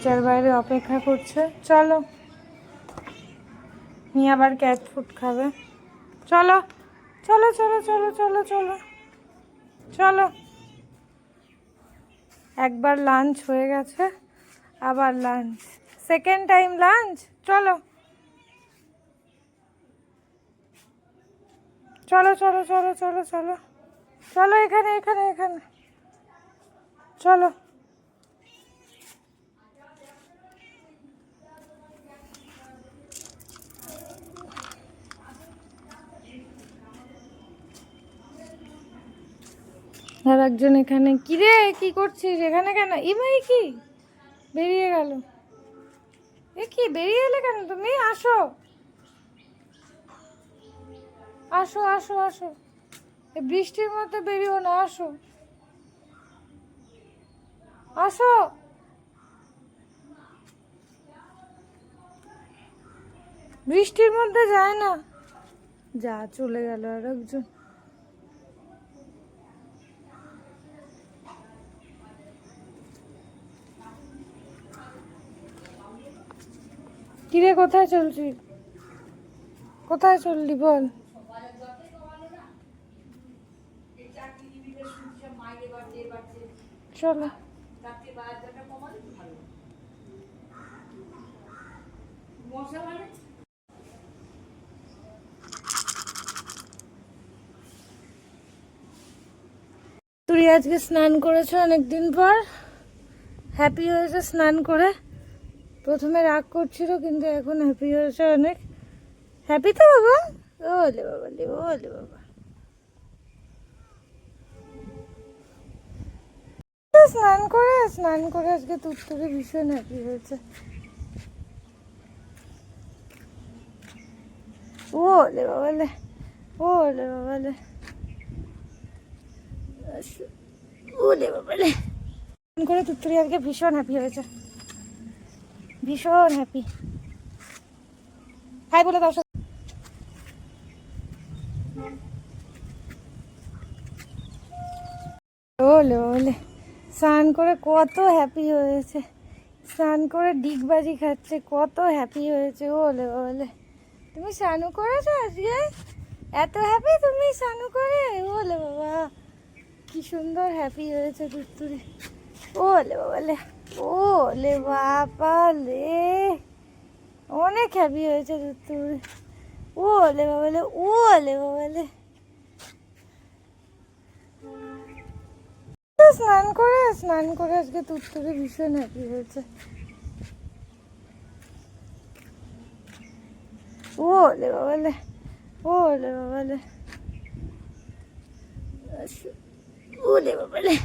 চার বাইরে অপেক্ষা করছে। চলো, নিয়ে আবার ক্যাট ফুড খাবে। চলো চলো চলো চলো চলো চলো চলো। একবার লাঞ্চ হয়ে গেছে, আবার লাঞ্চ, সেকেন্ড টাইম লাঞ্চ। চলো চলো চলো চলো চলো চলো চলো, এখানে এখানে এখানে চলো। আর একজন এখানে, কি রে কি করছিস এখানে কেন? ইমাই কি বেরিয়ে গেল? এ কি বেরিয়ে এলে কেন তুমি? আসো আসো আসো আসো, এই বৃষ্টির মধ্যে বেরিও না, আসো আসো। বৃষ্টির মধ্যে যায় না, যা চলে গেল আর একজন। কিরে কোথায় চলছি? কোথায় চললি বল? চলো। তুই আজকে স্নান করেছো অনেকদিন পর, হ্যাপি হয়েছে স্নান করে। প্রথমে রাগ করছিল, কিন্তু এখন হ্যাপি হয়েছে অনেক। হ্যাপি তো বাবা? ওলে বাবা লে, ওলে বাবা। স্নান করে আজকে তুত্তুরে ভীষণ হ্যাপি হয়েছে। ওলে বাবা লে, ওলে বাবা লে, ওলে বাবা লে। স্নান করে তুত্তুরি আজকে ভীষণ হ্যাপি হয়েছে, ভীষণ হ্যাপি। হাই বলে দাও। ওলে ওলে, স্নান করে কত হ্যাপি হয়েছে, স্নান করে ডিগবাজি খাচ্ছে, কত হ্যাপি হয়েছে। ওলে ওলে, তুমি স্নানু করেছো আজকে? এত হ্যাপি তুমি স্নানু করে? ওলে বাবা, কি সুন্দর হ্যাপি হয়েছে তুত্তুরি। ওলে বাবা লে, ওলে বাবা লে, অনেক হ্যাপি হয়েছে তুত্তুরি। ওলে বাবা লে, ওলে বাবা লে। স্নান করে আজকে তুত্তুরি ভীষণ হ্যাপি হয়েছে। ওলে বাবা লে, ওলে বাবা লে, ওলে বাবা লে।